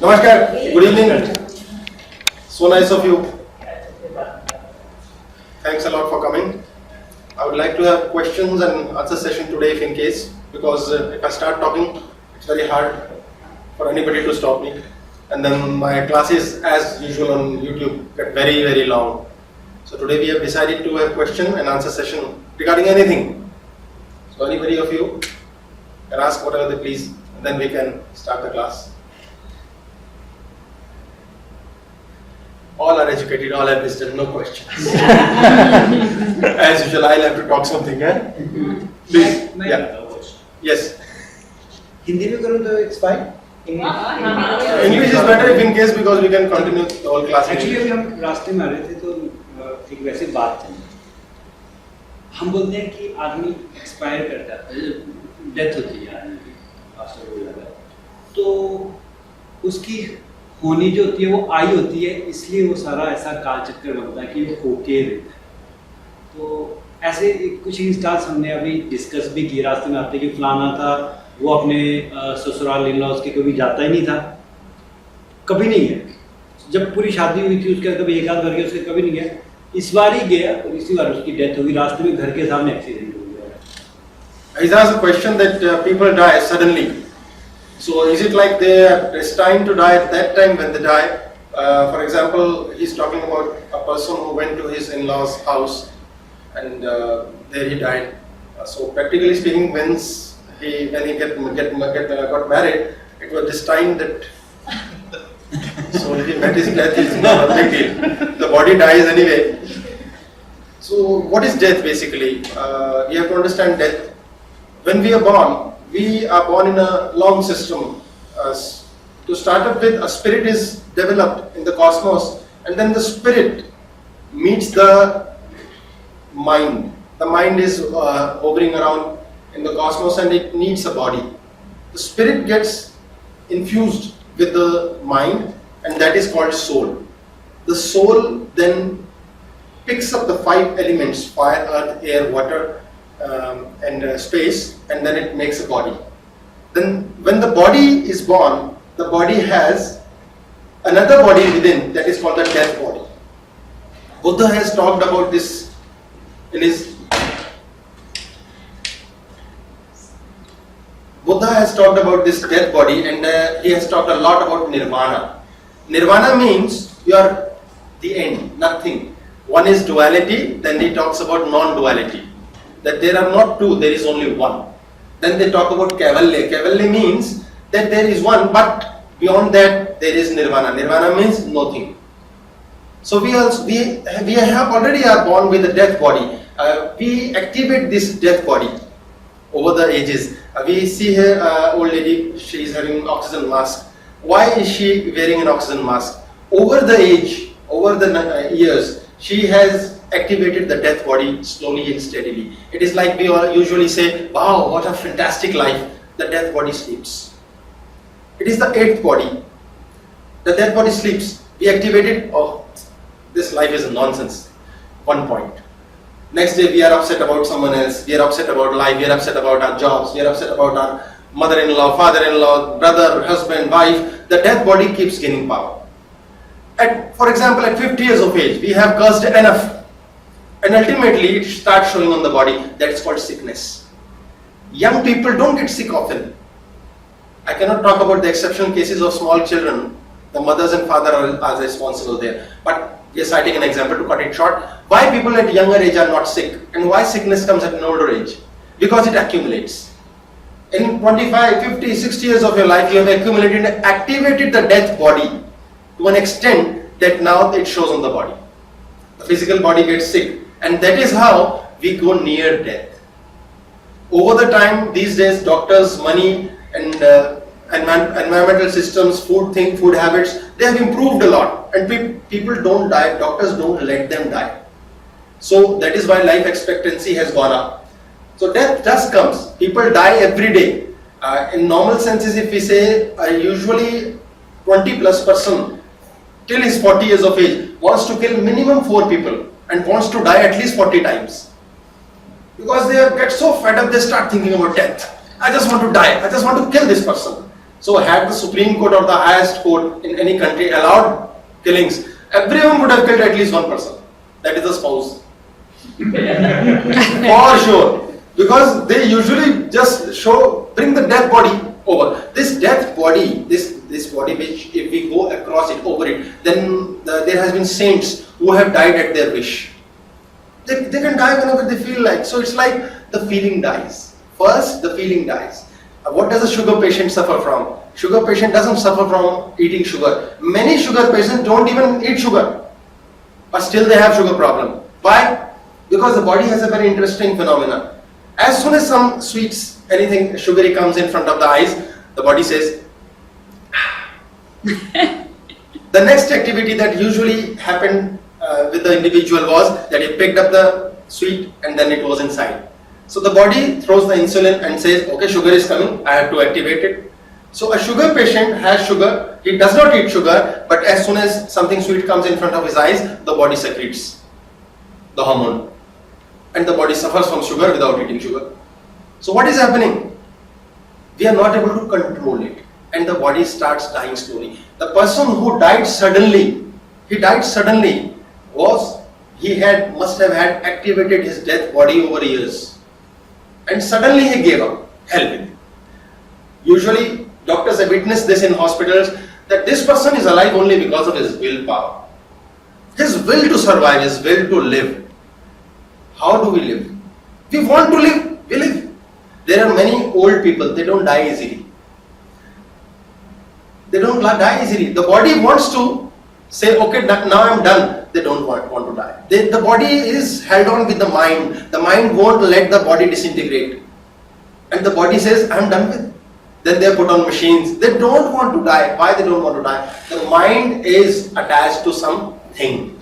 Namaskar, good evening. So nice of you. Thanks a lot for coming. I would like to have questions and answer session today if in case, because if I start talking, it's very hard for anybody to stop me. And then my classes, as usual on YouTube, get very, very long. So today we have decided to have question and answer session regarding anything. So anybody of you can ask whatever they please, and then we can start the class. All are educated, all have wisdom, no questions. As usual, I'll have to talk something, eh? Please, yeah. Yes. Hindi में करूँ तो it's fine. English is better if in case because we can continue the whole class. Actually अभी हम रास्ते में आ रहे थे तो एक वैसे बात थी. हम बोलते हैं कि आदमी एक्सपायर करता है, डेथ होती है आदमी की, पास्टर बोल रहा है. तो उसकी होनी जो होती है वो आई होती है, इसलिए वो सारा ऐसा काल चक्कर बनता है कि वो होके रहता है. तो ऐसे कुछ इंस्टांस हमने अभी डिस्कस भी किए रास्ते में आते कि फलाना था, वो अपने ससुराल इन लॉज के कभी जाता ही नहीं था, कभी नहीं है. जब पूरी शादी हुई थी उसके कभी एक आध बार गया, उसके कभी नहीं गया. इस बार ही गया और इसी बार उसकी डेथ हुई, रास्ते में घर के सामने एक्सीडेंट हो गया. He asked a question that people die suddenly. So is it like they are destined to die at that time when they die? For example, he's talking about a person who went to his in-laws' house and there he died. So practically speaking, when he got married, it was destined that. So if he met his death, it's not a big deal. The body dies anyway. So what is death basically? We have to understand death. When we are born in a long system. To start up with, a spirit is developed in the cosmos, and then the spirit meets the mind. The mind is hovering around in the cosmos and it needs a body. The spirit gets infused with the mind, and that is called soul. The soul then picks up the 5 elements: fire, earth, air, water, and space, and then it makes a body. Then when the body is born, the body has another body within that is called the death body. Buddha has talked about this in his death body, and he has talked a lot about nirvana. Nirvana means you are the end, nothing. One is duality, then he talks about non-duality. That there are not two, there is only one. Then they talk about Kaivalya. Kaivalya means that there is one, but beyond that there is Nirvana. Nirvana means nothing. So we have already are born with a death body. We activate this death body over the ages. We see here old lady, she is having oxygen mask. Why is she wearing an oxygen mask? Over the age, over the years, she has activated the death body slowly and steadily. It is like we all usually say, wow, what a fantastic life. The death body sleeps. It is the 8th body. The death body sleeps. We activate it, oh, this life is nonsense. 1 point. Next day we are upset about someone else. We are upset about life. We are upset about our jobs. We are upset about our mother-in-law, father-in-law, brother, husband, wife. The death body keeps gaining power. For example, at 50 years of age, we have cursed enough. And ultimately, it starts showing on the body. That is called sickness. Young people don't get sick often. I cannot talk about the exceptional cases of small children. The mothers and father are responsible there. But we are citing an example to cut it short. Why people at younger age are not sick? And why sickness comes at an older age? Because it accumulates. In 25, 50, 60 years of your life, you have accumulated and activated the death body to an extent that now it shows on the body. The physical body gets sick. And that is how we go near death. Over the time, these days, doctors, money, and environmental systems, food habits, they have improved a lot. And people don't die, doctors don't let them die. So that is why life expectancy has gone up. So death just comes. People die every day. In normal senses, if we say, usually 20+% till his 40 years of age wants to kill minimum 4 people and wants to die at least 40 times. Because they get so fed up, they start thinking about death. I just want to die. I just want to kill this person. So had the Supreme Court or the highest court in any country allowed killings, everyone would have killed at least one person. That is the spouse. For sure. Because they usually just bring the dead body over. This dead body, this body which if we go across it, over it, then there has been saints who have died at their wish. They can die whenever they feel like. So it's like the feeling dies. First, the feeling dies. What does a sugar patient suffer from? Sugar patient doesn't suffer from eating sugar. Many sugar patients don't even eat sugar, but still they have sugar problem. Why? Because the body has a very interesting phenomenon. As soon as some sweets, anything sugary comes in front of the eyes, the body says, the next activity that usually happened with the individual was that he picked up the sweet and then it was inside. So the body throws the insulin and says, okay, sugar is coming, I have to activate it. So a sugar patient has sugar, he does not eat sugar, but as soon as something sweet comes in front of his eyes, the body secretes the hormone. And the body suffers from sugar without eating sugar. So what is happening? We are not able to control it and the body starts dying slowly. The person who died suddenly, must have had activated his death body over years. And suddenly he gave up. Help him. Usually doctors have witnessed this in hospitals that this person is alive only because of his willpower. His will to survive, his will to live. How do we live? We want to live, we live. There are many old people, they don't die easily. They don't die easily. The body wants to say, okay, now I'm done. They don't want to die. The body is held on with the mind. The mind won't let the body disintegrate. And the body says, I'm done with. Then they are put on machines. They don't want to die. Why they don't want to die? The mind is attached to something.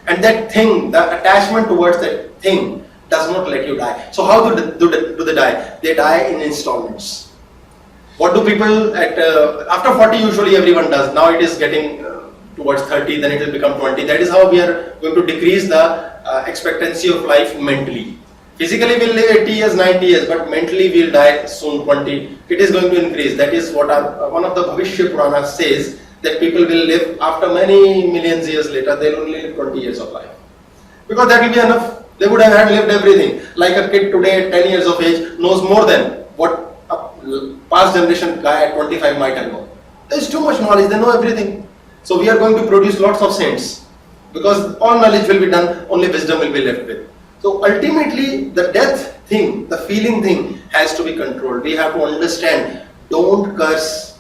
And that thing, the attachment towards that thing does not let you die. So how do they die? They die in installments. What do people after 40 usually everyone does. Now it is getting towards 30, then it will become 20. That is how we are going to decrease the expectancy of life mentally. Physically we'll live 80 years, 90 years, but mentally we'll die soon 20. It is going to increase. That is what one of the Bhavishya Purana says, that people will live after many millions years later, they'll only live 20 years of life. Because that will be enough. They would have lived everything. Like a kid today at 10 years of age knows more than what a past generation guy at 25 might have known. There's too much knowledge, they know everything. So we are going to produce lots of saints. Because all knowledge will be done, only wisdom will be left with. So ultimately, the death thing, the feeling thing has to be controlled. We have to understand, don't curse,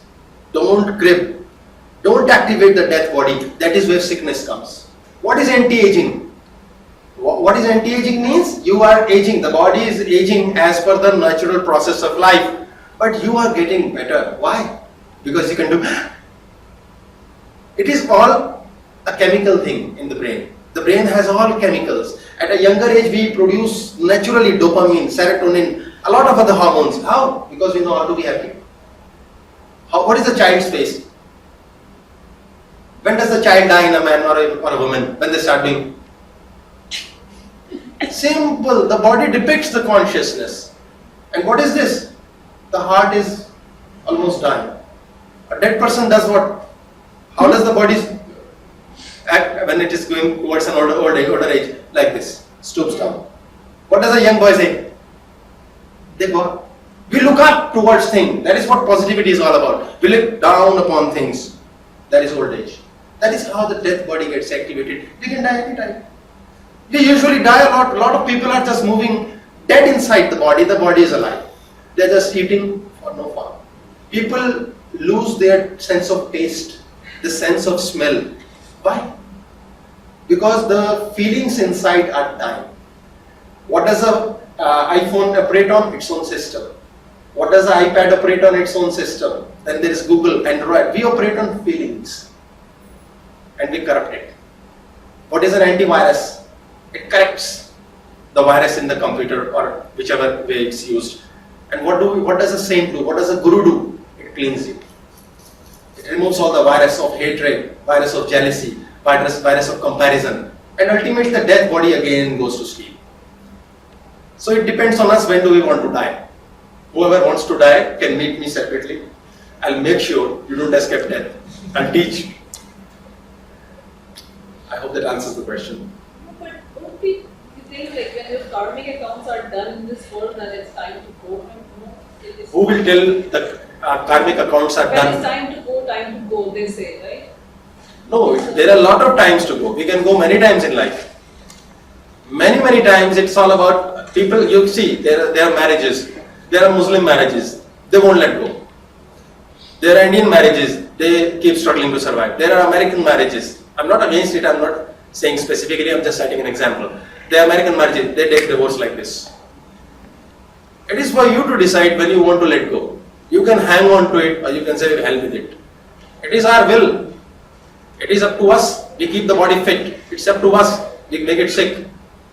don't crib, don't activate the death body. That is where sickness comes. What is anti-aging? What is anti-aging means? You are aging, the body is aging as per the natural process of life. But you are getting better. Why? Because you can do. It is all a chemical thing in the brain. The brain has all chemicals. At a younger age, we produce naturally dopamine, serotonin, a lot of other hormones. How? Because we know how to be happy. What is the child's face? When does the child die in a man or a woman? When they start doing? Simple. The body depicts the consciousness. And what is this? The heart is almost dying. A dead person does what? How does the body act when it is going towards an older age? Like this. Stoops down. What does a young boy say? They go. We look up towards things. That is what positivity is all about. We look down upon things. That is old age. That is how the death body gets activated. We can die anytime. We usually die a lot. A lot of people are just moving dead inside the body. The body is alive. They are just eating for no fun. People lose their sense of taste, the sense of smell. Why? Because the feelings inside are dying. What does an iPhone operate on? Its own system. What does an iPad operate on? Its own system. Then there is Google, Android. We operate on feelings. And we corrupt it. What is an antivirus? It corrects the virus in the computer or whichever way it's used. And what does a saint do? What does a guru do? It cleans you. It removes all the virus of hatred, virus of jealousy, virus of comparison. And ultimately the death body again goes to sleep. So it depends on us when do we want to die. Whoever wants to die can meet me separately. I'll make sure you don't escape death. I'll teach. I hope that answers the question. But don't we think like when your karmic accounts are done in this world, then it's time to go? It is, Who will tell the karmic accounts are when it's done? time to go, they say, right? No, there are a lot of times to go. We can go many times in life. Many times it's all about people. You see, there are marriages. There are Muslim marriages. They won't let go. There are Indian marriages. They keep struggling to survive. There are American marriages. I'm not against it. I'm not saying specifically. I'm just citing an example. There are American marriages. They take divorce like this. It is for you to decide when you want to let go. You can hang on to it, or you can say, hell with it. It is our will. It is up to us. We keep the body fit. It's up to us. We make it sick.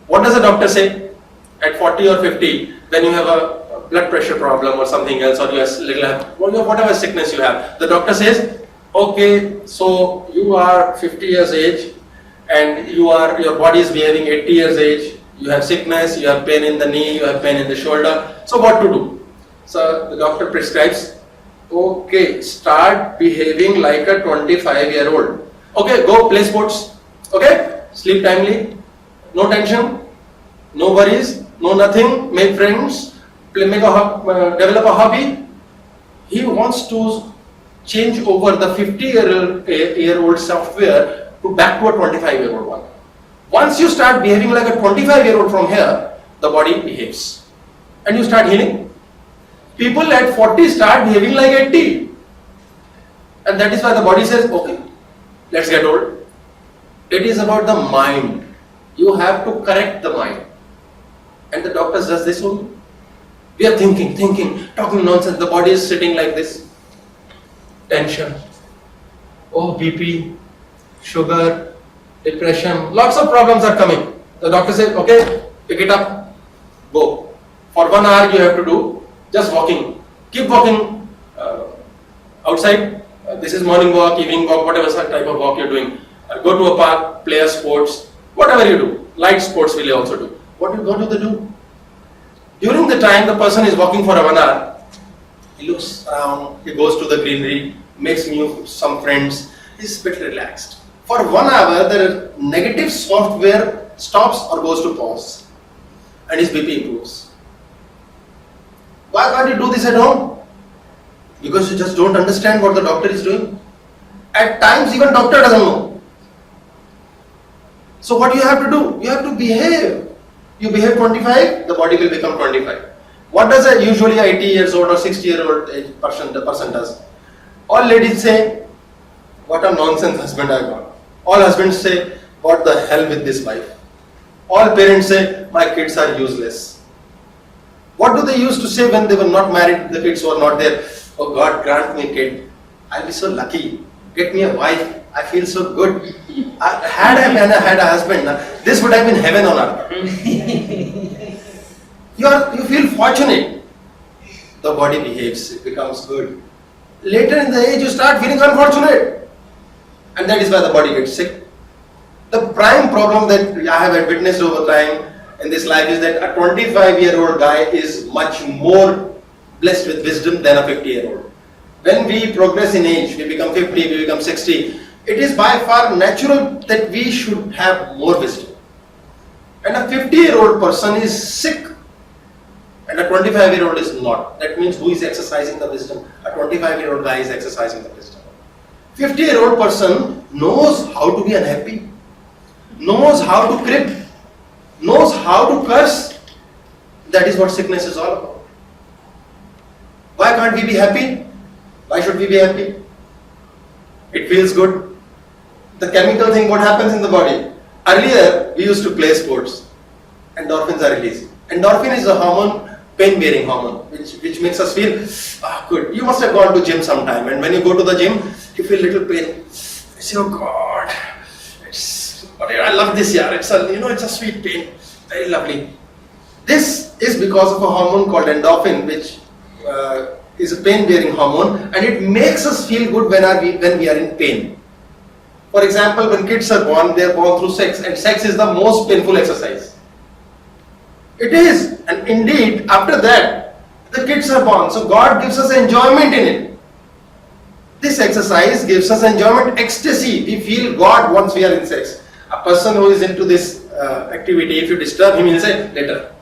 What does a doctor say? At 40 or 50, when you have a blood pressure problem or something else, or you have whatever sickness you have, the doctor says, okay, so you are 50 years age, and your body is behaving 80 years age. You have sickness, you have pain in the knee, you have pain in the shoulder. So what to do? So the doctor prescribes, okay, start behaving like a 25-year-old. Okay, go play sports. Okay, sleep timely, no tension, no worries, no nothing, make friends, develop a hobby. He wants to change over the 50-year-old software to back to a 25-year-old one. Once you start behaving like a 25-year-old from here, the body behaves. And you start healing. People at 40 start behaving like 80. And that is why the body says, okay, let's get old. It is about the mind. You have to correct the mind. And the doctors does this only. We are thinking, talking nonsense. The body is sitting like this. Tension. Oh, BP, sugar, depression. Lots of problems are coming. The doctor says, okay, pick it up. Go. For 1 hour you have to do just walking. Keep walking outside. This is morning walk, evening walk, whatever type of walk you're doing. Go to a park, play a sports, whatever you do. Light sports will you also do. What do they do? During the time the person is walking for 1 hour, he looks around, he goes to the greenery, makes some friends, he's a bit relaxed. For 1 hour, the negative software stops or goes to pause, and his BP improves. Why can't you do this at home? Because you just don't understand what the doctor is doing. At times, even doctor doesn't know. So what you have to do? You have to behave. You behave 25, the body will become 25. What does a usually 80 years old or 60-year-old person does? All ladies say, what a nonsense husband I got. All husbands say, what the hell with this wife. All parents say, my kids are useless. What do they used to say when they were not married, the kids were not there? Oh God, grant me a kid. I'll be so lucky. Get me a wife. I feel so good. Had I had a husband, this would have been heaven on earth. You feel fortunate. The body behaves, it becomes good. Later in the age, you start feeling unfortunate. And that is why the body gets sick. The prime problem that I have witnessed over time in this life is that a 25-year-old guy is much more blessed with wisdom than a 50-year-old. When we progress in age, we become 50, we become 60, it is by far natural that we should have more wisdom. And a 50-year-old person is sick and a 25-year-old is not. That means who is exercising the wisdom? A 25-year-old guy is exercising the wisdom. 50-year-old person knows how to be unhappy, knows how to crib, knows how to curse. That is what sickness is all about. Why can't we be happy? Why should we be happy? It feels good. The chemical thing, what happens in the body? Earlier, we used to play sports. Endorphins are released. Endorphin is a hormone, pain-bearing hormone, which makes us feel good. You must have gone to gym sometime, and when you go to the gym, you feel little pain. You say, oh God, I love this year. It's a sweet pain, very lovely. This is because of a hormone called endorphin, which is a pain-bearing hormone, and it makes us feel good when we are in pain. For example, when kids are born, they are born through sex, and sex is the most painful exercise. It is, and indeed, after that, the kids are born. So God gives us enjoyment in it. This exercise gives us enjoyment, ecstasy. We feel God once we are in sex. A person who is into this activity, if you disturb him, he'll say, later.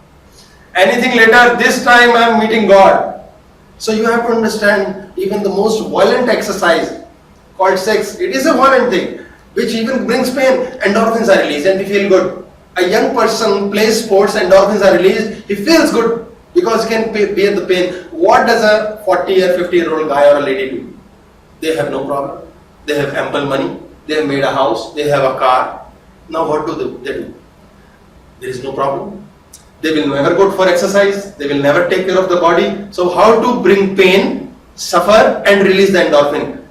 Anything later, this time I am meeting God. So you have to understand, even the most violent exercise called sex, it is a violent thing, which even brings pain. Endorphins are released and we feel good. A young person plays sports, endorphins are released, he feels good because he can bear the pain. What does a 40 or 50-year-old guy or a lady do? They have no problem. They have ample money. They have made a house. They have a car. Now what do they do? There is no problem. They will never go for exercise. They will never take care of the body. So how to bring pain, suffer and release the endorphin?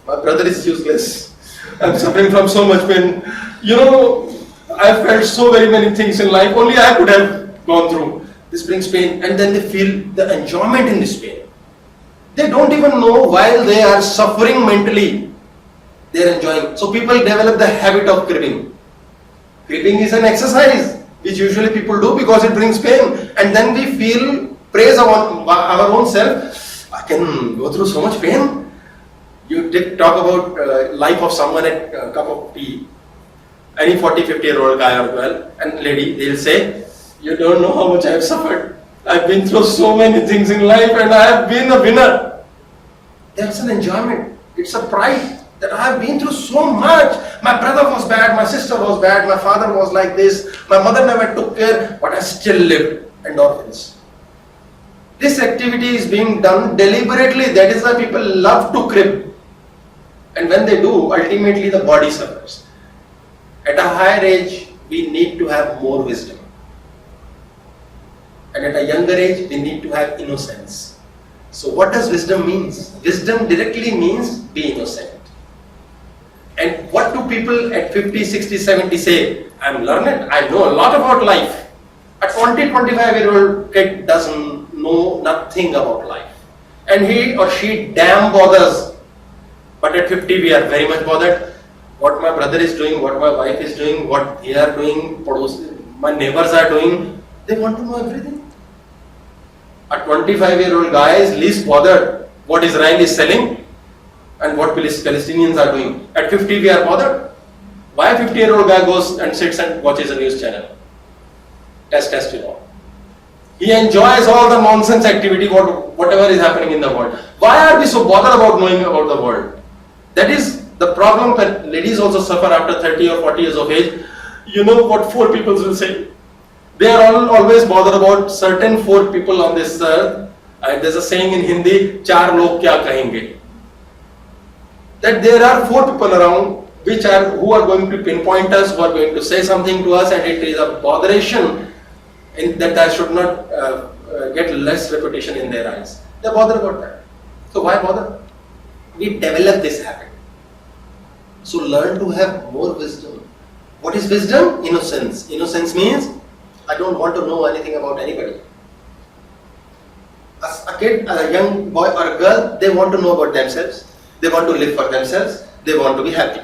My brother is useless. I'm suffering from so much pain. You know, I've felt so very many things in life. Only I could have gone through. This brings pain and then they feel the enjoyment in this pain. They don't even know while they are suffering mentally, they are enjoying. So people develop the habit of cribbing. Cribbing is an exercise which usually people do because it brings pain. And then we feel, praise our own self. I can go through so much pain. You talk about life of someone at a cup of tea. Any 40, 50-year-old guy or girl and lady, they'll say, you don't know how much I have suffered. I've been through so many things in life and I have been a winner. That's an enjoyment. It's a pride that I have been through so much. My brother was bad, my sister was bad, my father was like this, my mother never took care, but I still lived. Endorphins. This activity is being done deliberately. That is why people love to crib. And when they do, ultimately the body suffers. At a higher age, we need to have more wisdom. And at a younger age, we need to have innocence. So what does wisdom means? Wisdom directly means be innocent. And what do people at 50, 60, 70 say? I'm learned, I know a lot about life. A 20, 25-year-old kid doesn't know nothing about life. And he or she damn bothers. But at 50, we are very much bothered. What my brother is doing, what my wife is doing, what they are doing, my neighbors are doing. They want to know everything. A 25-year-old guy is least bothered what Israel is selling and what Palestinians are doing. At 50, we are bothered. Why a 50-year-old guy goes and sits and watches a news channel? Test, you know. He enjoys all the nonsense activity, whatever is happening in the world. Why are we so bothered about knowing about the world? That is the problem that ladies also suffer after 30 or 40 years of age. You know what 4 people will say? They are always bothered about certain 4 people on this earth. There's a saying in Hindi, 4 log kya kahenge. That there are 4 people around who are going to pinpoint us, who are going to say something to us, and it is a botheration in that I should not get less reputation in their eyes. They're bothered about that. So why bother? We develop this habit. So learn to have more wisdom. What is wisdom? Innocence. Innocence means I don't want to know anything about anybody. As a kid, a young boy or a girl, they want to know about themselves. They want to live for themselves. They want to be happy.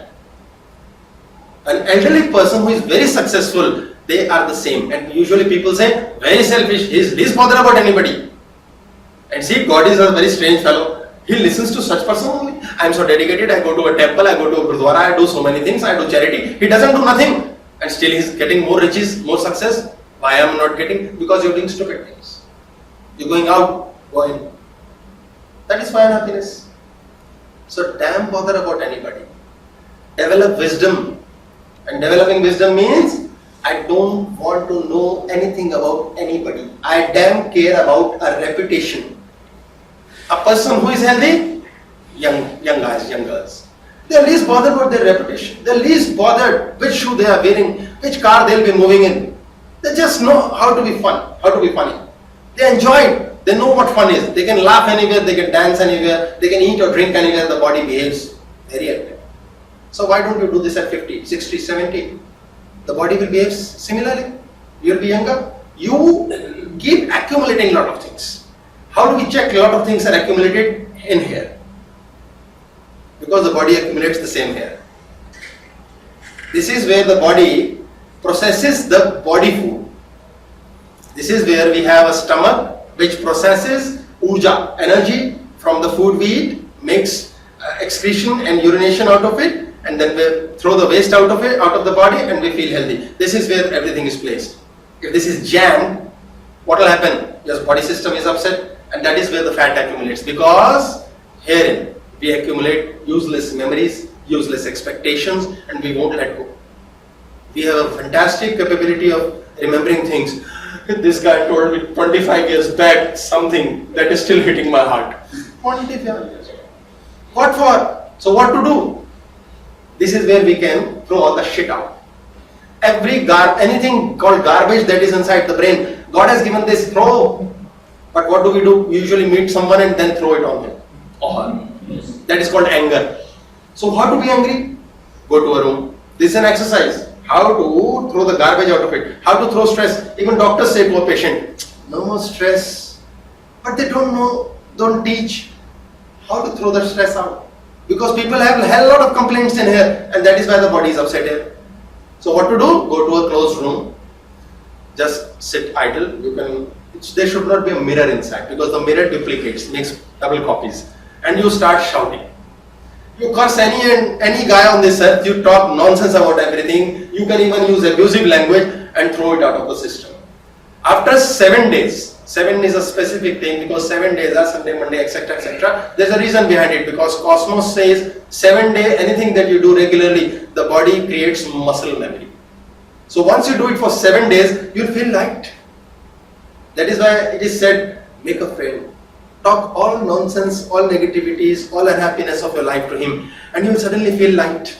An elderly person who is very successful, they are the same. And usually people say, very selfish, he is least bothered about anybody. And see, God is a very strange fellow. He listens to such person only. I am so dedicated, I go to a temple, I go to a gurdwara, I do so many things, I do charity. He doesn't do nothing. And still he is getting more riches, more success. Why I am not getting? Because you are doing stupid things. You are going out, go in. That is my unhappiness. So damn bother about anybody. Develop wisdom. And developing wisdom means I don't want to know anything about anybody. I damn care about a reputation. A person who is healthy, young guys, young girls, they are least bothered about their reputation. They are least bothered which shoe they are wearing, which car they will be moving in. They just know how to be fun, how to be funny. They enjoy it. They know what fun is. They can laugh anywhere, they can dance anywhere, they can eat or drink anywhere, the body behaves very active. So why don't you do this at 50, 60, 70? The body will behave similarly. You will be younger. You keep accumulating a lot of things. How do we check a lot of things are accumulated in here? Because the body accumulates the same here. This is where the body processes the body food. This is where we have a stomach which processes urja, energy from the food we eat, makes excretion and urination out of it, and then we throw the waste out of it, out of the body, and we feel healthy. This is where everything is placed. If this is jammed, what will happen? Your body system is upset, and that is where the fat accumulates, because herein we accumulate useless memories, useless expectations, and we won't let go. We have a fantastic capability of remembering things. This guy told me 25 years back something that is still hitting my heart. 25 years. What for? So what to do? This is where we can throw all the shit out. Anything called garbage that is inside the brain, God has given this, throw. But what do? We usually meet someone and then throw it on him or her. That is called anger. So how to be angry? Go to a room. This is an exercise. How to throw the garbage out of it. How to throw stress. Even doctors say to a patient, no more stress. But they don't know, don't teach how to throw the stress out. Because people have a hell lot of complaints in here, and that is why the body is upset here. So what to do? Go to a closed room. Just sit idle. There should not be a mirror inside, because the mirror duplicates, makes double copies. And you start shouting. You curse any guy on this earth, you talk nonsense about everything, you can even use abusive language and throw it out of the system. After 7 days, 7 is a specific thing, because 7 days are Sunday, Monday, etc., etc. There's a reason behind it, because Cosmos says 7 days, anything that you do regularly, the body creates muscle memory. So once you do it for 7 days, you'll feel light. That is why it is said, make a friend. Talk all nonsense, all negativities, all unhappiness of your life to him, and you will suddenly feel light.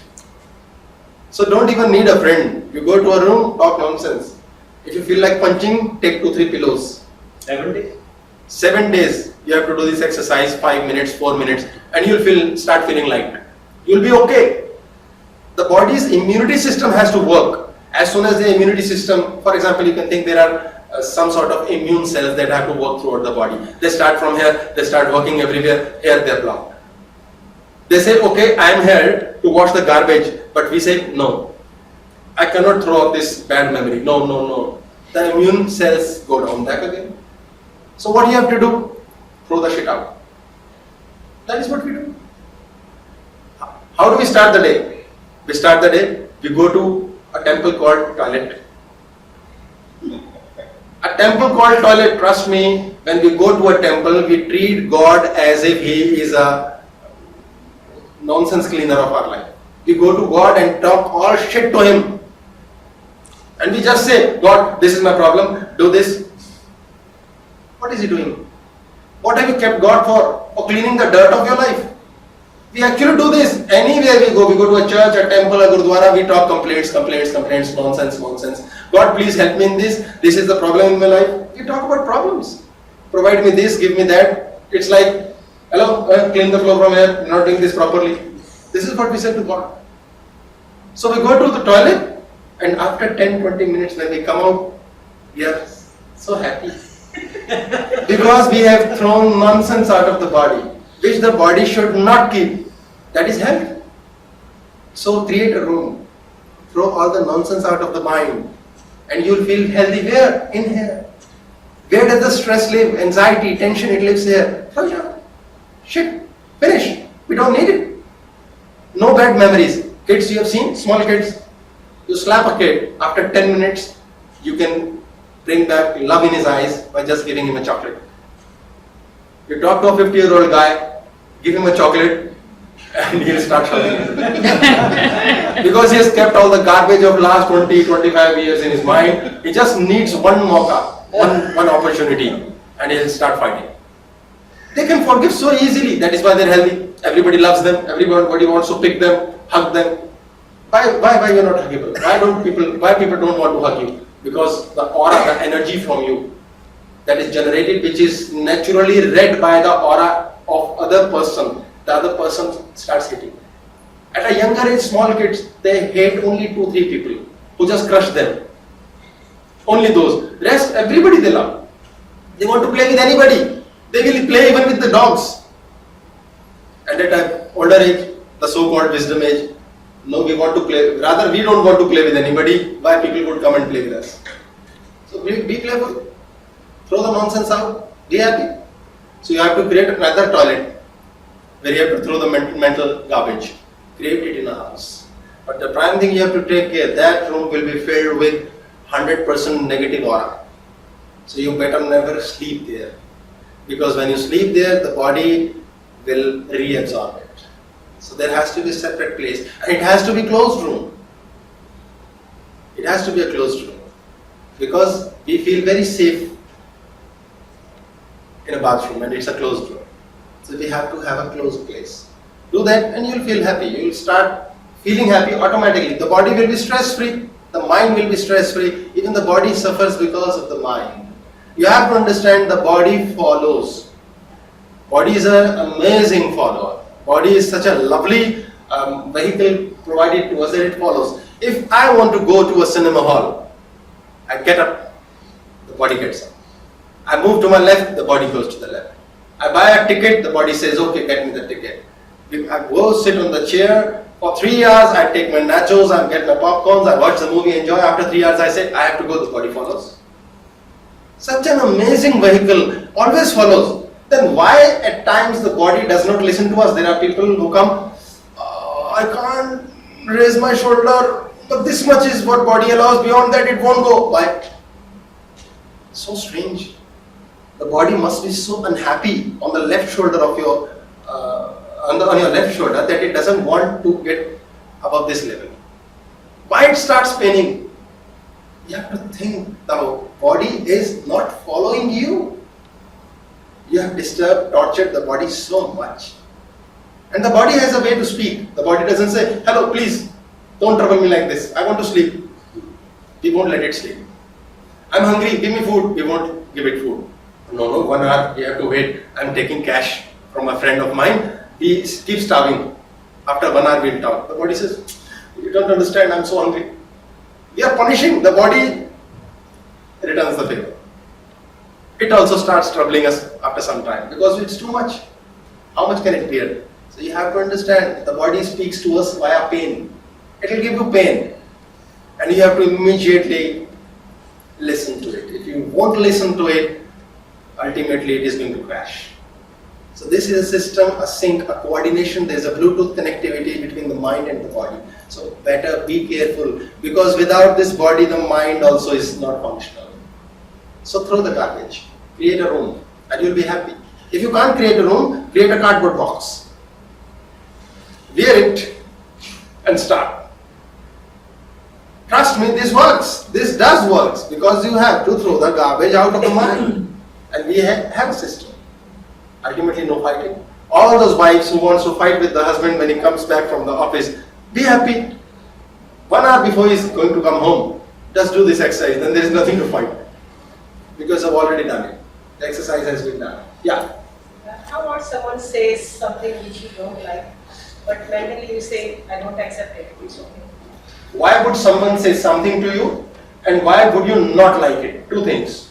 So don't even need a friend. You go to a room, talk nonsense. If you feel like punching, take 2-3 pillows. 7 days? 7 days. You have to do this exercise, 5 minutes, 4 minutes, and you'll start feeling light. You'll be okay. The body's immunity system has to work. As soon as the immunity system, for example, you can think there are some sort of immune cells that have to work throughout the body. They start from here, they start working everywhere, here they are blocked. They say, okay, I am here to wash the garbage, but we say, no, I cannot throw out this bad memory. No. The immune cells go down back again. So what you have to do? Throw the shit out. That is what we do. How do we start the day? We start the day, we go to a temple called toilet. A temple called toilet, trust me, when we go to a temple, we treat God as if he is a nonsense cleaner of our life. We go to God and talk all shit to him. And we just say, God, this is my problem, do this. What is he doing? What have you kept God for? For cleaning the dirt of your life. We actually do this. Anywhere we go to a church, a temple, a gurdwara, we talk complaints, nonsense. God, please help me in this. This is the problem in my life. We talk about problems. Provide me this, give me that. It's like, hello, clean the floor from here, you're not doing this properly. This is what we say to God. So we go to the toilet, and after 10-20 minutes when we come out, we are so happy. Because we have thrown nonsense out of the body, which the body should not keep. That is health. So create a room. Throw all the nonsense out of the mind, and you'll feel healthy. Where? In here. Where does the stress live? Anxiety, tension, it lives here. Throw it out. Shit. Finish. We don't need it. No bad memories. Kids you have seen, small kids. You slap a kid, after 10 minutes, you can bring back love in his eyes by just giving him a chocolate. You talk to a 50-year-old guy, give him a chocolate, and he'll start shouting. Because he has kept all the garbage of last 20-25 years in his mind. He just needs one mocha, one opportunity, and he'll start fighting. They can forgive so easily. That is why they're healthy. Everybody loves them. Everybody wants to pick them, hug them. Why you're not huggable? Why people don't want to hug you? Because the aura, the energy from you that is generated, which is naturally read by the aura of other person, the other person starts hitting. At a younger age, small kids, they hate only 2-3 people who just crush them. Only those. Rest, everybody they love. They want to play with anybody. They will play even with the dogs. And at an older age, the so-called wisdom age, no, we want to play. Rather, we don't want to play with anybody. Why people would come and play with us? So be playful. Throw the nonsense out. Be happy. So you have to create another toilet where you have to throw the mental garbage. Create it in a house. But the prime thing you have to take care, that room will be filled with 100% negative aura. So you better never sleep there. Because when you sleep there, the body will reabsorb it. So there has to be a separate place. And it has to be closed room. It has to be a closed room. Because we feel very safe in a bathroom and it's a closed room. So we have to have a closed place. Do that and you'll feel happy. You'll start feeling happy automatically. The body will be stress-free. The mind will be stress-free. Even the body suffers because of the mind. You have to understand the body follows. Body is an amazing follower. Body is such a lovely vehicle provided to us that it follows. If I want to go to a cinema hall, I get up, the body gets up. I move to my left, the body goes to the left. I buy a ticket, the body says, okay, get me the ticket. If I go sit on the chair, for 3 hours I take my nachos, I get my popcorns, I watch the movie, enjoy. After 3 hours I say, I have to go, the body follows. Such an amazing vehicle, always follows. Then why at times the body does not listen to us? There are people who come, I can't raise my shoulder, but this much is what body allows, beyond that it won't go. Why? So strange. The body must be so unhappy on the left shoulder of your, on your left shoulder that it doesn't want to get above this level. Why it starts paining? You have to think the body is not following you. You have disturbed, tortured the body so much. And the body has a way to speak. The body doesn't say, hello, please, don't trouble me like this. I want to sleep. We won't let it sleep. I'm hungry, give me food. We won't give it food. No, 1 hour, you have to wait. I'm taking cash from a friend of mine. He keeps starving. After 1 hour, we'll talk. The body says, you don't understand, I'm so hungry. We are punishing. The body returns the favor. It also starts troubling us after some time because it's too much. How much can it bear? So you have to understand, the body speaks to us via pain. It will give you pain. And you have to immediately listen to it. If you won't listen to it, ultimately it is going to crash. So this is a system, a sync, a coordination. There is a Bluetooth connectivity between the mind and the body. So better be careful, because without this body, the mind also is not functional. So throw the garbage, create a room, and you'll be happy. If you can't create a room, create a cardboard box. Wear it and start. Trust me, this works. This does works, because you have to throw the garbage out of the mind. And we have a system. Ultimately, no fighting. All those wives who wants to fight with the husband when he comes back from the office, be happy. 1 hour before he's going to come home, just do this exercise, then there is nothing to fight. Because I've already done it. The exercise has been done. Yeah. How about someone says something which you don't like, but mentally you say, I don't accept it, it's okay. Why would someone say something to you, and why would you not like it? Two things.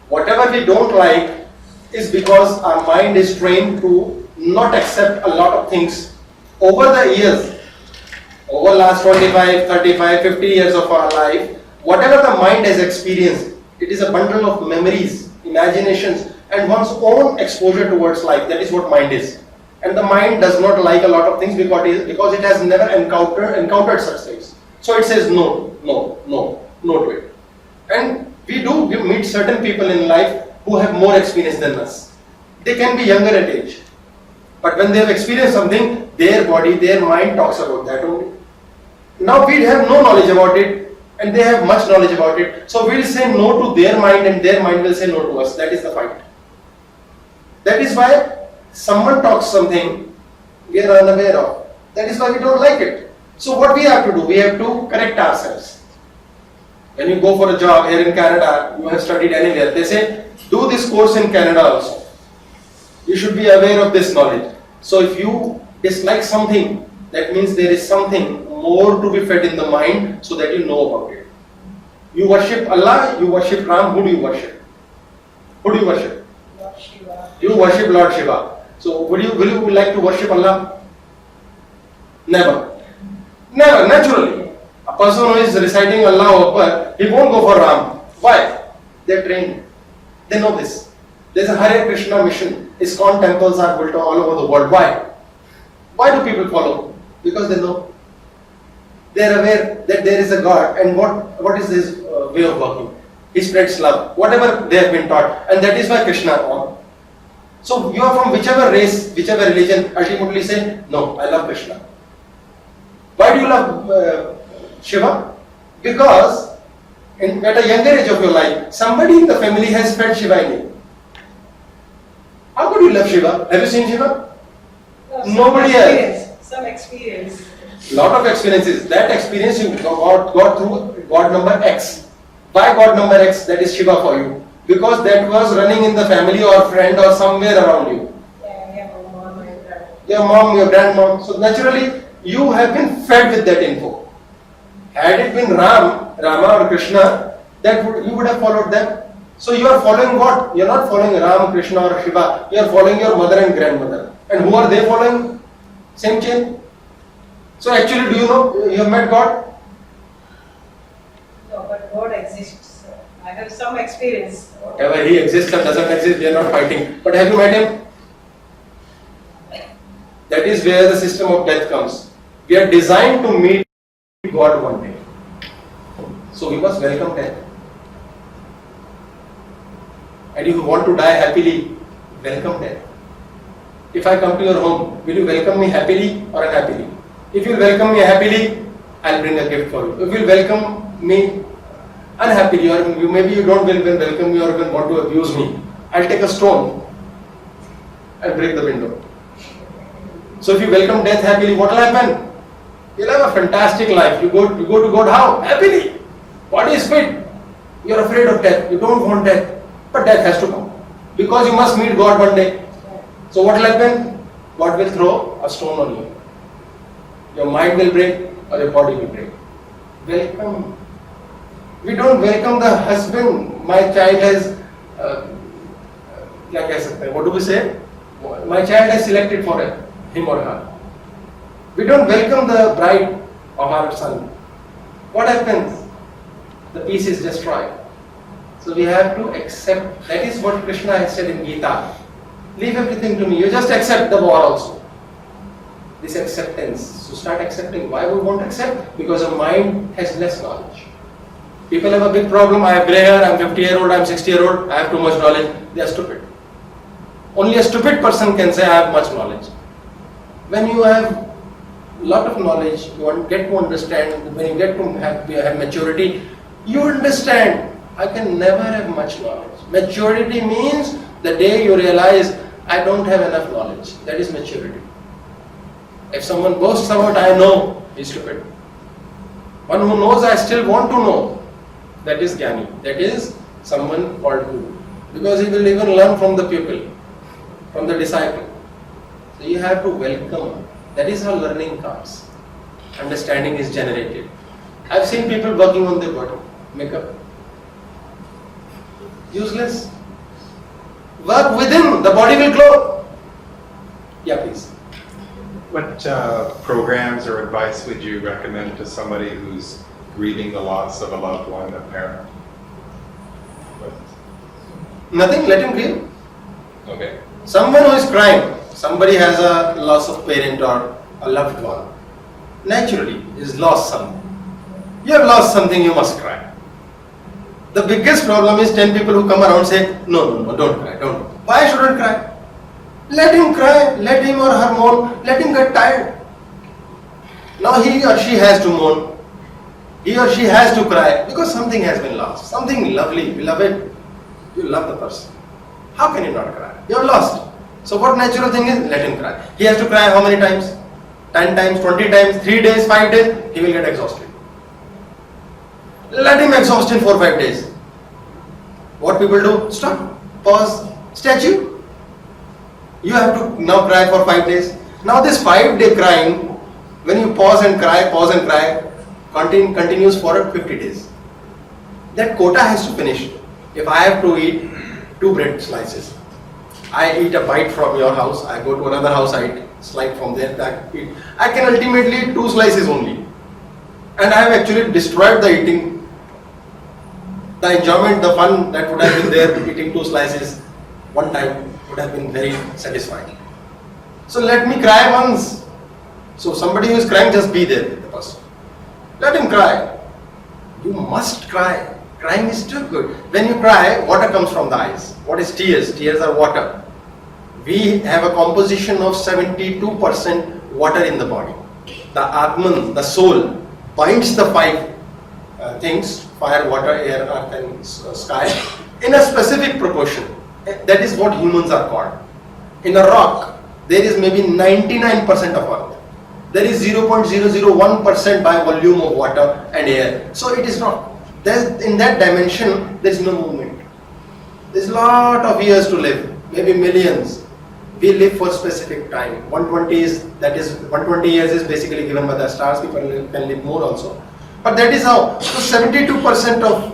Whatever we don't like is because our mind is trained to not accept a lot of things. Over the years, over last 25, 35, 50 years of our life, whatever the mind has experienced, it is a bundle of memories, imaginations, and one's own exposure towards life. That is what mind is. And the mind does not like a lot of things because it has never encountered such things. So it says no to it. And we do meet certain people in life who have more experience than us. They can be younger at age. But when they have experienced something, their body, their mind talks about that only. Now we have no knowledge about it, and they have much knowledge about it. So we'll say no to their mind, and their mind will say no to us. That is the fight. That is why someone talks something we are unaware of. That is why we don't like it. So what we have to do? We have to correct ourselves. When you go for a job here in Canada, you have studied anywhere, they say, do this course in Canada also. You should be aware of this knowledge. So if you dislike something, that means there is something more to be fed in the mind so that you know about it. You worship Allah, you worship Ram, who do you worship? Who do you worship? Lord Shiva. You worship Lord Shiva. So will you like to worship Allah? Never. Never, naturally. A person who is reciting Allah Akbar, he won't go for Ram. Why? They are trained. They know this. There is a Hare Krishna mission. ISKCON temples are built all over the world. Why? Why do people follow? Because they know. They are aware that there is a God, and what is his way of working? He spreads love, whatever they have been taught, and that is why Krishna won. So you are from whichever race, whichever religion, ultimately say, no, I love Krishna. Why do you love Shiva? Because at a younger age of your life, somebody in the family has fed Shiva in you. How could you love Shiva? Have you seen Shiva? No, Nobody else. Some experience. Lot of experiences. That experience you got through God number X. Why God number X? That is Shiva for you. Because that was running in the family or friend or somewhere around you. Yeah, my mom, my dad. Your mom, your grandmom. So naturally, you have been fed with that info. Had it been Rama or Krishna, you would have followed them. So you are following what? You are not following Ram, Krishna or Shiva. You are following your mother and grandmother. And who are they following? Same chain. So actually, do you know you have met God? No, but God exists. So I have some experience. Whatever he exists or doesn't exist, we are not fighting. But have you met him? That is where the system of death comes. We are designed to meet God one day. So we must welcome death. And if you want to die happily, welcome death. If I come to your home, will you welcome me happily or unhappily? If you welcome me happily, I'll bring a gift for you. If you welcome me unhappily, or maybe you don't welcome me or even want to abuse me, I'll take a stone and break the window. So if you welcome death happily, what will happen? You'll have a fantastic life. You go to God how? Happily. Body is fit. You're afraid of death. You don't want death. But death has to come. Because you must meet God one day. So what will happen? God will throw a stone on you. Your mind will break or your body will break. Welcome. We don't welcome the husband. My child has, what do we say? My child has selected for him or her. We don't welcome the bride of our son. What happens? The peace is destroyed. So we have to accept. That is what Krishna has said in Gita. Leave everything to me. You just accept the war also. This acceptance. So start accepting. Why we won't accept? Because the mind has less knowledge. People have a big problem. I have grey hair. I'm 50-year-old. I'm 60-year-old. I have too much knowledge. They are stupid. Only a stupid person can say I have much knowledge. When you have lot of knowledge, you get to understand. When you get to have maturity, you understand. I can never have much knowledge. Maturity means the day you realize I don't have enough knowledge. That is maturity. If someone boasts about I know, he's stupid. One who knows I still want to know, that is Jnani. That is someone called Guru. Because he will even learn from the pupil, from the disciple. So you have to welcome. That is how learning comes. Understanding is generated. I've seen people working on their body, makeup. Useless. Work within, the body will glow. Yeah, please. What programs or advice would you recommend to somebody who's grieving the loss of a loved one, a parent? Nothing, let him grieve. Okay. Someone who is crying, somebody has a loss of parent or a loved one. Naturally, he's lost something. You have lost something, you must cry. The biggest problem is 10 people who come around and say, no, don't cry, don't. Why shouldn't cry? Let him cry, let him or her moan, let him get tired. Now he or she has to moan, he or she has to cry because something has been lost, something lovely, beloved. You love the person. How can you not cry? You are lost. So what natural thing is? Let him cry. He has to cry how many times? 10 times, 20 times, 3 days, 5 days, he will get exhausted. Let him exhaust in 4-5 days. What people do? Stop, pause, statue. You have to now cry for 5 days. Now this 5-day crying, when you pause and cry, continues for 50 days. That quota has to finish. If I have to eat 2 bread slices, I eat a bite from your house, I go to another house, I eat slice from there, I can ultimately eat 2 slices only. And I have actually destroyed the eating, the enjoyment, the fun that would have been there eating 2 slices one time would would have been very satisfying. So let me cry once. So somebody who is crying, just be there with the person. Let him cry. You must cry. Crying is still good. When you cry, water comes from the eyes. What is tears? Tears are water. We have a composition of 72% water in the body. The Atman, the soul, binds the five things, fire, water, air, earth and sky, in a specific proportion. That is what humans are called. In a rock, there is maybe 99% of earth. There is 0.001% by volume of water and air. So it is not. In that dimension, there is no movement. There is a lot of years to live, maybe millions. We live for specific time. 120 years is basically given by the stars. People can live more also. But that is how. So 72% of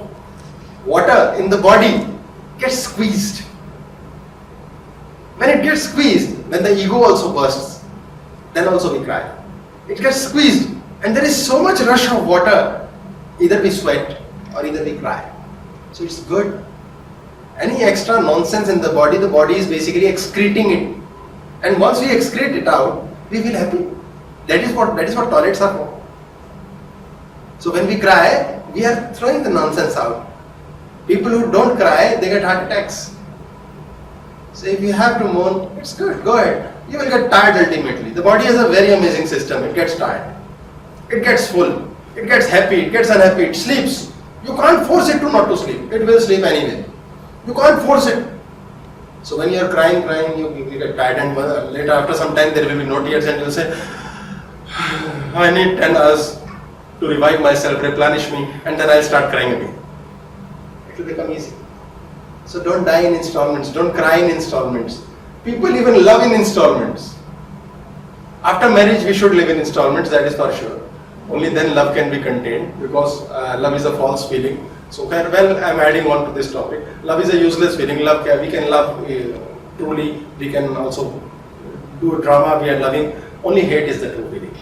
water in the body gets squeezed. When it gets squeezed, when the ego also bursts, then also we cry. It gets squeezed, and there is so much rush of water. Either we sweat or either we cry. So it's good. Any extra nonsense in the body is basically excreting it. And once we excrete it out, we feel happy. That is what toilets are for. So when we cry, we are throwing the nonsense out. People who don't cry, they get heart attacks. So if you have to moan, it's good, go ahead. You will get tired ultimately. The body has a very amazing system. It gets tired. It gets full. It gets happy. It gets unhappy. It sleeps. You can't force it to not to sleep. It will sleep anyway. You can't force it. So when you are crying, you get tired, and later after some time there will be no tears and you will say, I need 10 hours to revive myself, replenish me, and then I'll start crying again. It will become easy. So don't die in installments. Don't cry in installments. People even love in installments. After marriage we should live in installments, that is for sure. Only then love can be contained, because love is a false feeling. So well, I am adding on to this topic. Love is a useless feeling. We can love truly. We can also do a drama. We are loving. Only hate is the true feeling.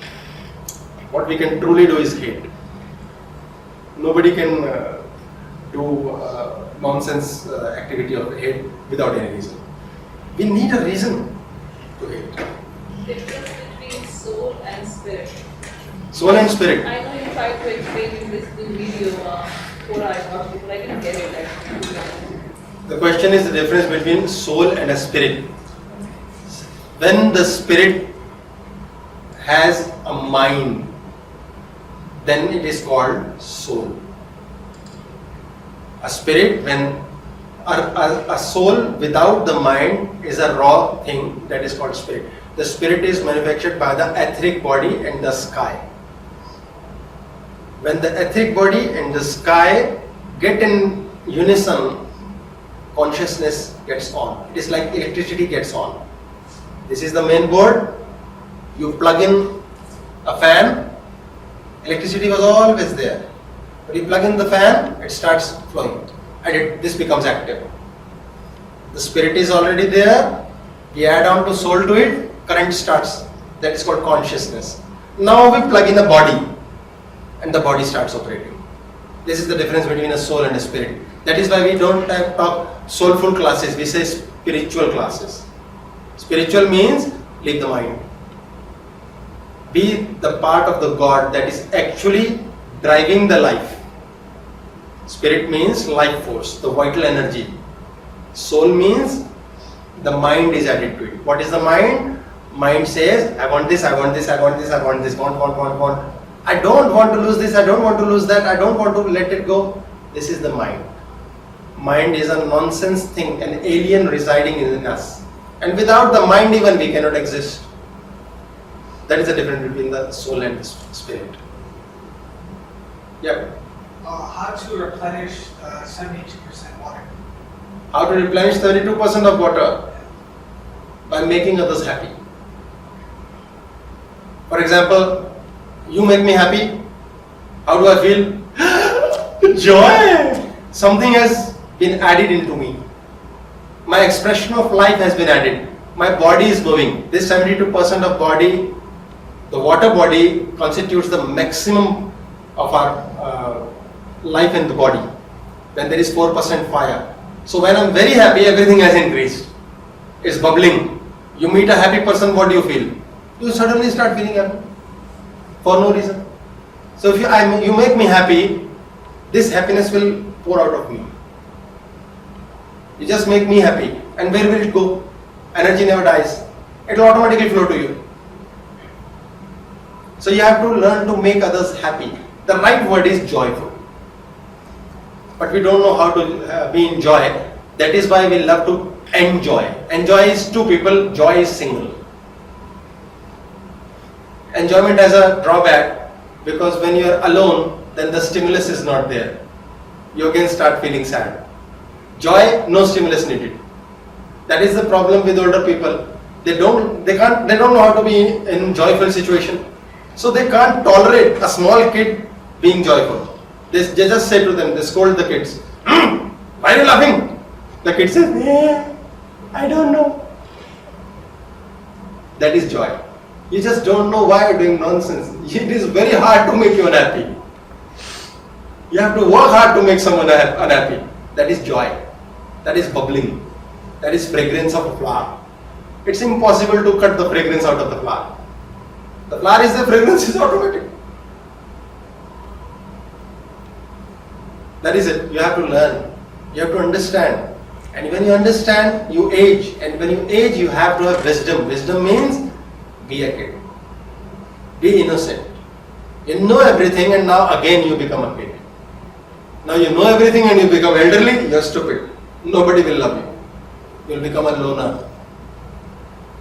What we can truly do is hate. Nobody can do nonsense activity of hate without any reason. We need a reason to hate. Difference between soul and spirit. Soul and spirit. I know you tried to explain in this new video before I got people. I didn't get it actually. The question is the difference between soul and a spirit. When the spirit has a mind, then it is called soul. A spirit, when a soul without the mind is a raw thing, that is called spirit. The spirit is manufactured by the etheric body and the sky. When the etheric body and the sky get in unison, consciousness gets on. It is like electricity gets on. This is the main board. You plug in a fan, electricity was always there. But you plug in the fan, it starts flowing, and this becomes active. The spirit is already there. We add on to soul to it, current starts. That is called consciousness. Now we plug in a body, and the body starts operating. This is the difference between a soul and a spirit. That is why we don't talk soulful classes, we say spiritual classes. Spiritual means leave the mind. Be the part of the God that is actually driving the life. Spirit means life force, the vital energy. Soul means the mind is added to it. What is the mind? Mind says, I want this, I want this, I want this, I want this, want. I don't want to lose this, I don't want to lose that, I don't want to let it go. This is the mind. Mind is a nonsense thing, an alien residing in us. And without the mind even we cannot exist. That is the difference between the soul and the spirit. Yeah. How to replenish 72% water? How to replenish 32% of water? By making others happy. For example, you make me happy. How do I feel? Joy! Something has been added into me. My expression of life has been added. My body is moving. This 72% of body, the water body, constitutes the maximum of our life in the body. When there is 4% fire. So when I'm very happy, everything has increased. it's bubbling. You meet a happy person, what do you feel? You suddenly start feeling happy for no reason. So if you make me happy, this happiness will pour out of me. You just make me happy, and where will it go? Energy never dies. It will automatically flow to you. So you have to learn to make others happy. The right word is joyful. But we don't know how to be in joy. That is why we love to enjoy. Enjoy is two people, joy is single. Enjoyment has a drawback because when you are alone, then the stimulus is not there. You again start feeling sad. Joy, no stimulus needed. That is the problem with older people. They don't know how to be in joyful situation. So they can't tolerate a small kid being joyful. They just say to them, they scold the kids, why are you laughing? The kid says, yeah, I don't know. That is joy. You just don't know why you're doing nonsense. It is very hard to make you unhappy. You have to work hard to make someone unhappy. That is joy. That is bubbling. That is fragrance of a flower. It's impossible to cut the fragrance out of the flower. The flower is the fragrance is automatic. That is it. You have to learn. You have to understand. And when you understand, you age. And when you age, you have to have wisdom. Wisdom means be a kid. Be innocent. You know everything and now again you become a kid. Now you know everything and you become elderly, you're stupid. Nobody will love you. You'll become a loner.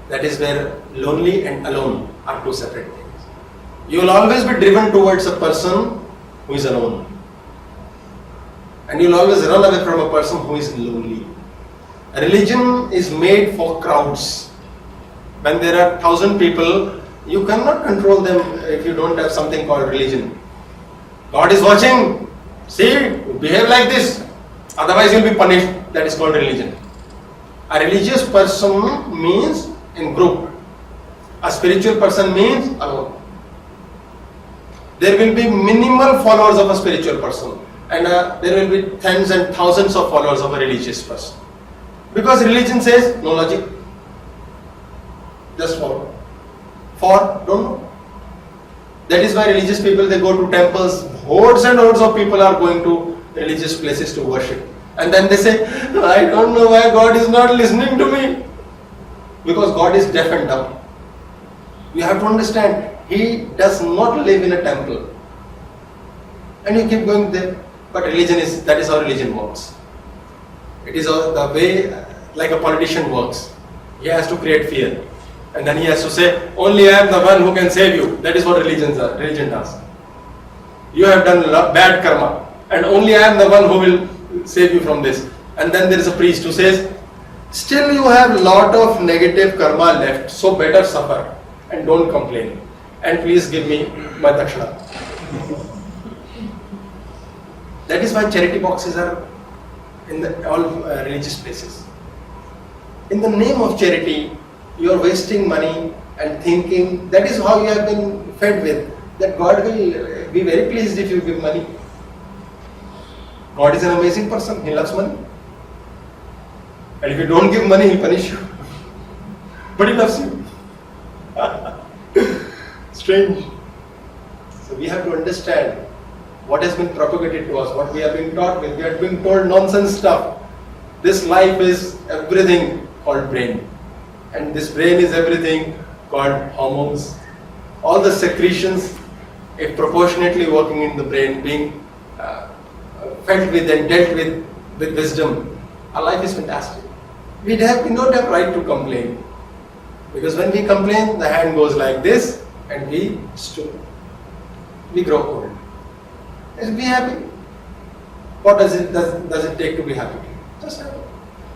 That is where lonely and alone are two separate things. You will always be driven towards a person who is alone. And you will always run away from a person who is lonely. A religion is made for crowds. When there are 1,000 people, you cannot control them if you don't have something called religion. God is watching. See, behave like this. Otherwise you will be punished. That is called religion. A religious person means in group. A spiritual person means alone. There will be minimal followers of a spiritual person. And there will be tens and thousands of followers of a religious person. Because religion says no logic. Just follow. For, don't know. That is why religious people, they go to temples. Hordes and hordes of people are going to religious places to worship. And then they say, I don't know why God is not listening to me. Because God is deaf and dumb. You have to understand, He does not live in a temple. And you keep going there. But that is how religion works. It is the way like a politician works. He has to create fear. And then he has to say, only I am the one who can save you. That is what religion does. You have done bad karma. And only I am the one who will save you from this. And then there is a priest who says, still you have a lot of negative karma left. So better suffer. And don't complain. And please give me my dakshana. That is why charity boxes are in all religious places. In the name of charity, you are wasting money and thinking, that is how you have been fed with, that God will be very pleased if you give money. God is an amazing person, He loves money. And if you don't give money, He'll punish you. But He loves you. Strange. So we have to understand what has been propagated to us, what we have been taught with. We are being told nonsense stuff. This life is everything called brain. And this brain is everything called hormones. All the secretions, if proportionately working in the brain, being felt with and dealt with wisdom, our life is fantastic. We don't have right to complain. Because when we complain, the hand goes like this and we grow old. Just be happy. What does it take to be happy? Just happy.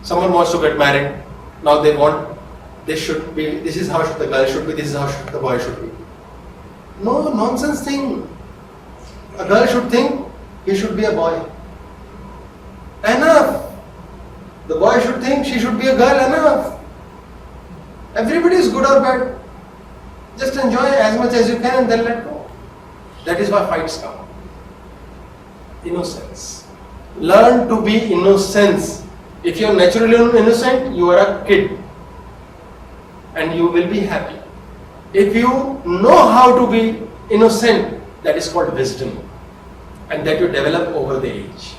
Someone wants to get married. Now this is how the girl should be, this is how the boy should be. No nonsense thing. A girl should think he should be a boy. Enough. The boy should think she should be a girl. Enough. Everybody is good or bad. Just enjoy as much as you can and then let go. That is why fights come. Innocence. Learn to be innocent. If you are naturally innocent, you are a kid. and you will be happy. If you know how to be innocent, that is called wisdom, and that you develop over the age.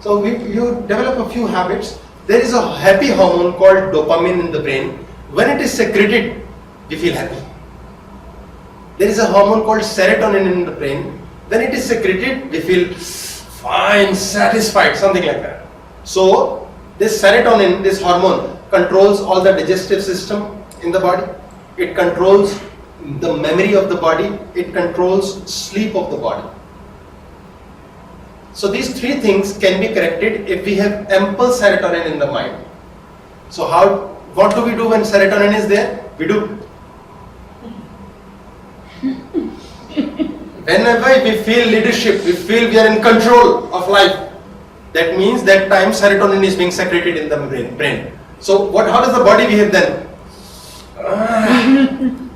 So you develop a few habits. There is a happy hormone called dopamine in the brain. When it is secreted, we feel happy. There is a hormone called serotonin in the brain. When it is secreted, we feel fine, satisfied, something like that. So this serotonin, this hormone, controls all the digestive system in the body. It controls the memory of the body. It controls sleep of the body. So these three things can be corrected if we have ample serotonin in the mind. So what do we do when serotonin is there? We do. Whenever we feel leadership, we feel we are in control of life. That means that time serotonin is being secreted in the brain. So how does the body behave then?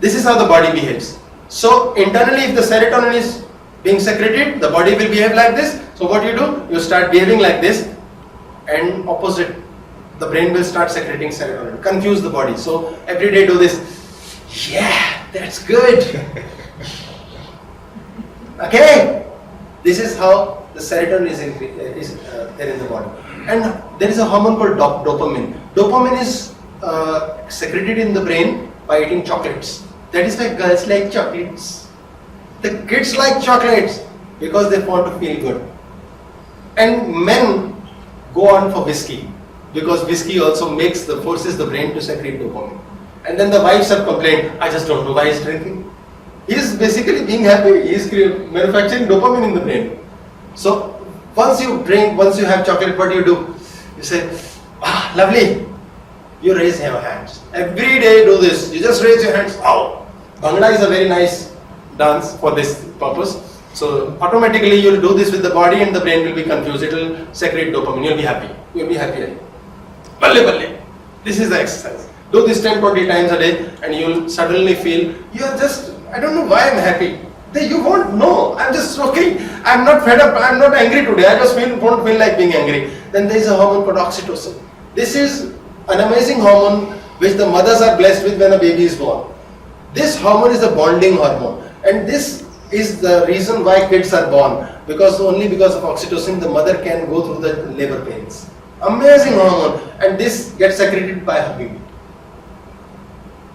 This is how the body behaves. So internally, if the serotonin is being secreted, the body will behave like this. So what you do? You start behaving like this, and opposite, the brain will start secreting serotonin. Confuse the body. So every day do this. Yeah, that's good. Okay, this is how the serotonin is there in the body. And there is a hormone called dopamine. Dopamine is secreted in the brain by eating chocolates. That is why girls like chocolates. The kids like chocolates because they want to feel good. And men go on for whiskey because whiskey also forces the brain to secrete dopamine. And then the wives have complained, I just don't know why he's drinking. He is basically being happy. He is manufacturing dopamine in the brain. So once you drink, once you have chocolate, what do? You say, lovely. You raise your hands. Every day do this. You just raise your hands. Ow! Bhangra is a very nice dance for this purpose. So automatically you will do this with the body and the brain will be confused. It will secrete dopamine. You will be happy. You will be happy. Balle balle. This is the exercise. Do this 10-20 times a day and you will suddenly feel you are just, I don't know why I'm happy. You won't know. I'm just okay. I'm not fed up. I'm not angry today. I just won't feel like being angry. Then there is a hormone called oxytocin. This is an amazing hormone which the mothers are blessed with when a baby is born. This hormone is a bonding hormone, and this is the reason why kids are born, because only because of oxytocin the mother can go through the labor pains. Amazing hormone, and this gets secreted by hugging.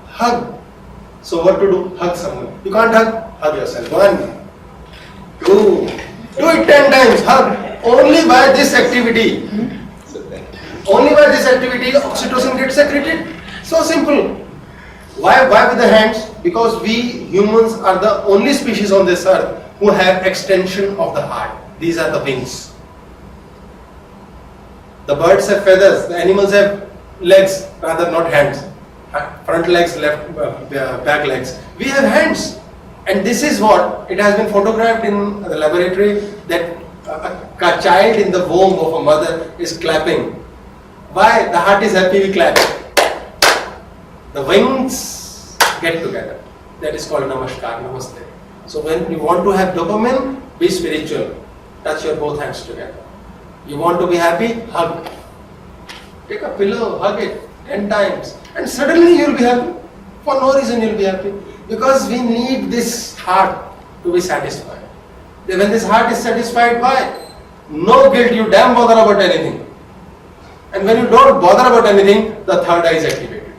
Hug. So what to do? Hug someone. You can't hug? Hug yourself. 1, 2, do it 10 times. Hug. Only by this activity. Only by this activity oxytocin gets secreted. So simple. Why with the hands? Because we humans are the only species on this earth who have extension of the heart. These are the wings. The birds have feathers. The animals have legs, rather not hands. Front legs, back legs. We have hands. And this is what, it has been photographed in the laboratory that a child in the womb of a mother is clapping. Why? The heart is happy, we clap. The wings get together. That is called Namaskar, Namaste. So when you want to have dopamine, be spiritual. Touch your both hands together. You want to be happy? Hug. Take a pillow, hug it 10 times. And suddenly you will be happy. For no reason you will be happy. Because we need this heart to be satisfied. When this heart is satisfied, why? No guilt, you damn bother about anything. And when you don't bother about anything, the third eye is activated.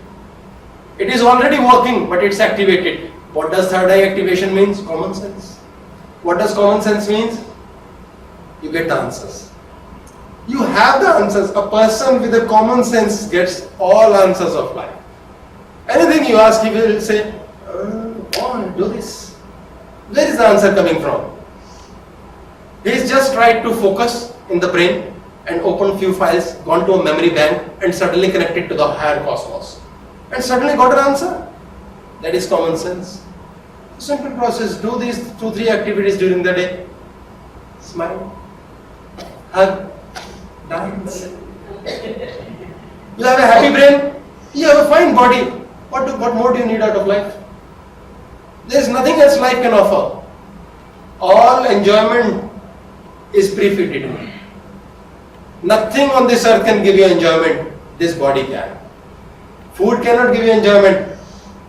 It is already working, but it's activated. What does third eye activation means? Common sense. What does common sense means? You get the answers. You have the answers. A person with a common sense gets all answers of life. Anything you ask, he will say, do this. Where is the answer coming from? He is just tried to focus in the brain and open few files, gone to a memory bank and suddenly connected to the higher cosmos. And suddenly got an answer. That is common sense. Simple process. Do these 2-3 activities during the day. Smile. Hug. Dance. You have a happy brain. You have a fine body. What more do you need out of life? There is nothing else life can offer. All enjoyment is pre-fitted. Nothing on this earth can give you enjoyment. This body can. Food cannot give you enjoyment.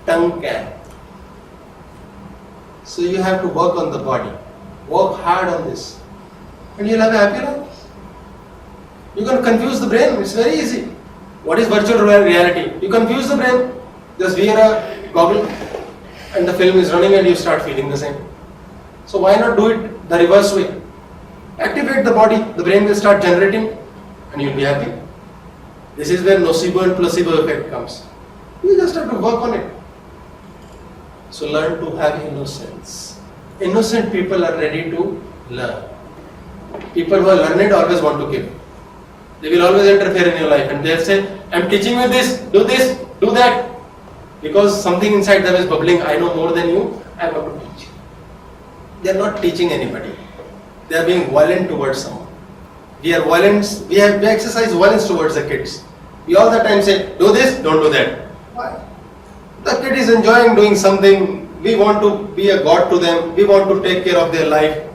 tongue can. So you have to work on the body. Work hard on this. And you'll have a happy life. You can confuse the brain, it's very easy. What is virtual reality? You confuse the brain. Just wear a goggle and the film is running and you start feeling the same. So why not do it the reverse way? Activate the body, the brain will start generating and you'll be happy. This is where nocebo and placebo effect comes. You just have to work on it. So learn to have innocence. Innocent people are ready to learn. People who are learned always want to give. They will always interfere in your life and they'll say, I'm teaching you this, do that. Because something inside them is bubbling, I know more than you, I want to teach you. They are not teaching anybody. They are being violent towards someone. We are violent, we exercise violence towards the kids. We all the time say, do this, don't do that. Why? The kid is enjoying doing something, we want to be a God to them, we want to take care of their life.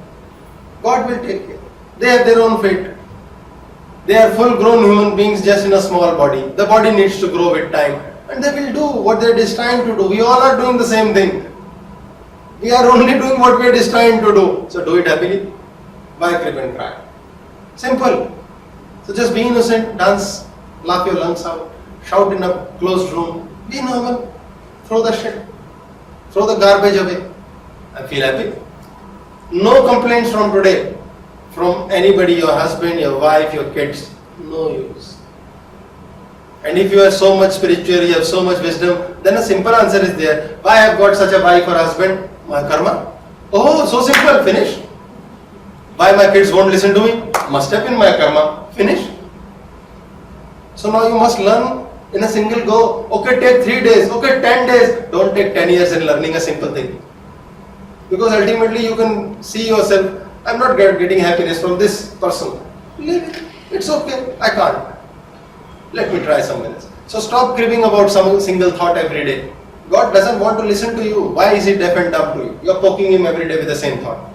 God will take care. They have their own fate. They are full grown human beings just in a small body. The body needs to grow with time. And they will do what they are destined to do. We all are doing the same thing. We are only doing what we are destined to do. So do it happily. Why crib and cry? Simple. So just be innocent, dance, laugh your lungs out, shout in a closed room, be normal, throw the shit, throw the garbage away, and feel happy. No complaints from today, from anybody, your husband, your wife, your kids, no use. And if you are so much spiritual, you have so much wisdom, then a simple answer is there. Why I have got such a wife or husband? My karma. Oh, so simple, finish. Why my kids won't listen to me? Must have been my karma. Finish. So now you must learn in a single go. Okay, take 3 days. Okay, 10 days. Don't take 10 years in learning a simple thing. Because ultimately you can see yourself, I'm not getting happiness from this person. Leave it. It's okay. I can't. Let me try someone else. So stop cribbing about some single thought every day. God doesn't want to listen to you. Why is he deaf and dumb to you? You are poking him every day with the same thought.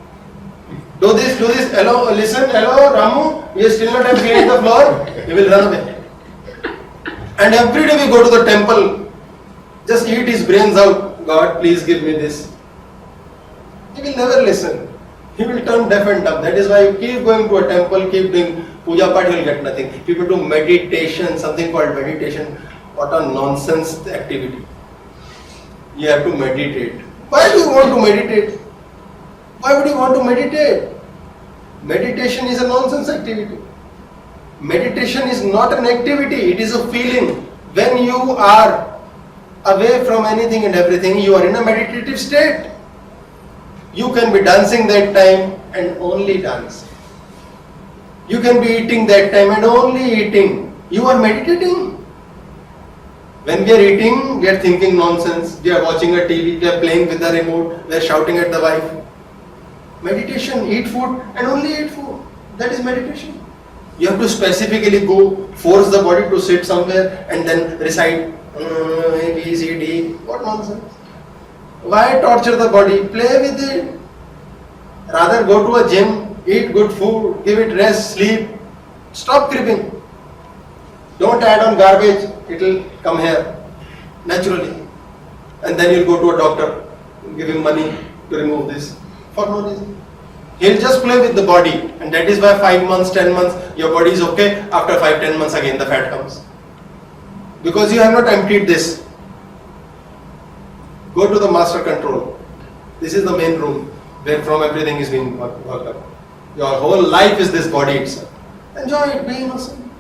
Do this, hello, listen, hello, Ramu, you still not have cleaned the floor, he will run away. And every day we go to the temple, just eat his brains out, God, please give me this. He will never listen. He will turn deaf and dumb. That is why you keep going to a temple, keep doing puja part, you will get nothing. People do meditation, something called meditation. What a nonsense activity. You have to meditate. Why do you want to meditate? Why would you want to meditate? Meditation is a nonsense activity. Meditation is not an activity, it is a feeling. When you are away from anything and everything, you are in a meditative state. You can be dancing that time and only dancing. You can be eating that time and only eating. You are meditating. When we are eating, we are thinking nonsense. We are watching a TV, we are playing with the remote, we are shouting at the wife. Meditation, eat food and only eat food. That is meditation. You have to specifically go, force the body to sit somewhere and then recite A, B, C, D. What nonsense. Why torture the body? Play with it. Rather go to a gym, eat good food, give it rest, sleep. Stop cribbing. Don't add on garbage, it will come here naturally. And then you'll go to a doctor, give him money to remove this. For no reason. He'll just play with the body, and that is why 5 months, 10 months, your body is okay. After 5-10 months again the fat comes. Because you have not emptied this. Go to the master control. This is the main room where from everything is being worked up. Your whole life is this body itself. Enjoy it, be innocent.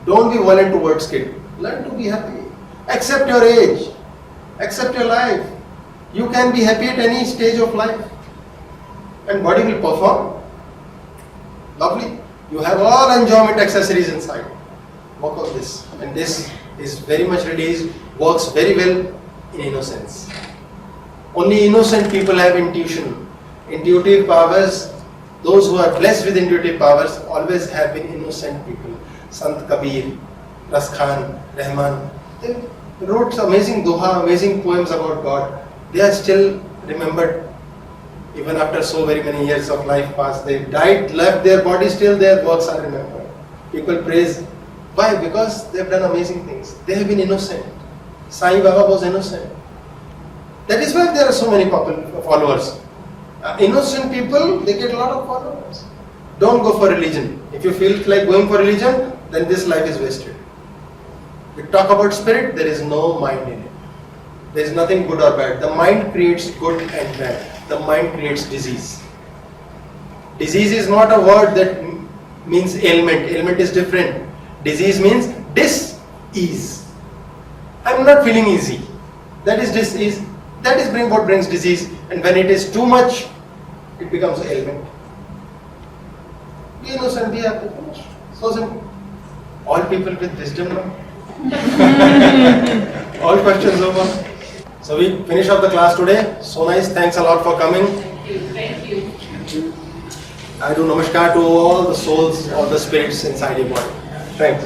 Don't be violent towards kid. Learn to be happy. Accept your age. Accept your life. You can be happy at any stage of life. And body will perform. Lovely. You have all enjoyment accessories inside. Work on this. And this is very much released, works very well in innocence. Only innocent people have intuition. Intuitive powers, those who are blessed with intuitive powers always have been innocent people. Sant Kabir, Ras Khan, Rahman, they wrote amazing doha, amazing poems about God. They are still remembered. Even after so very many years of life passed, they died, left their body, still their works are remembered. People praise. Why? Because they have done amazing things. They have been innocent. Sai Baba was innocent. That is why there are so many followers. Innocent people, they get a lot of followers. Don't go for religion. If you feel like going for religion, then this life is wasted. We talk about spirit, there is no mind in it. There is nothing good or bad. The mind creates good and bad. The mind creates disease. Disease is not a word that means ailment. Ailment is different. Disease means dis-ease. I'm not feeling easy. That is dis-ease. That is what brings disease. And when it is too much, it becomes ailment. Be innocent, be happy. So simple. All people with wisdom now. All questions over. So we finish up the class today. So nice. Thanks a lot for coming. Thank you. I do namaskar to all the souls, all the spirits inside your body. Thanks.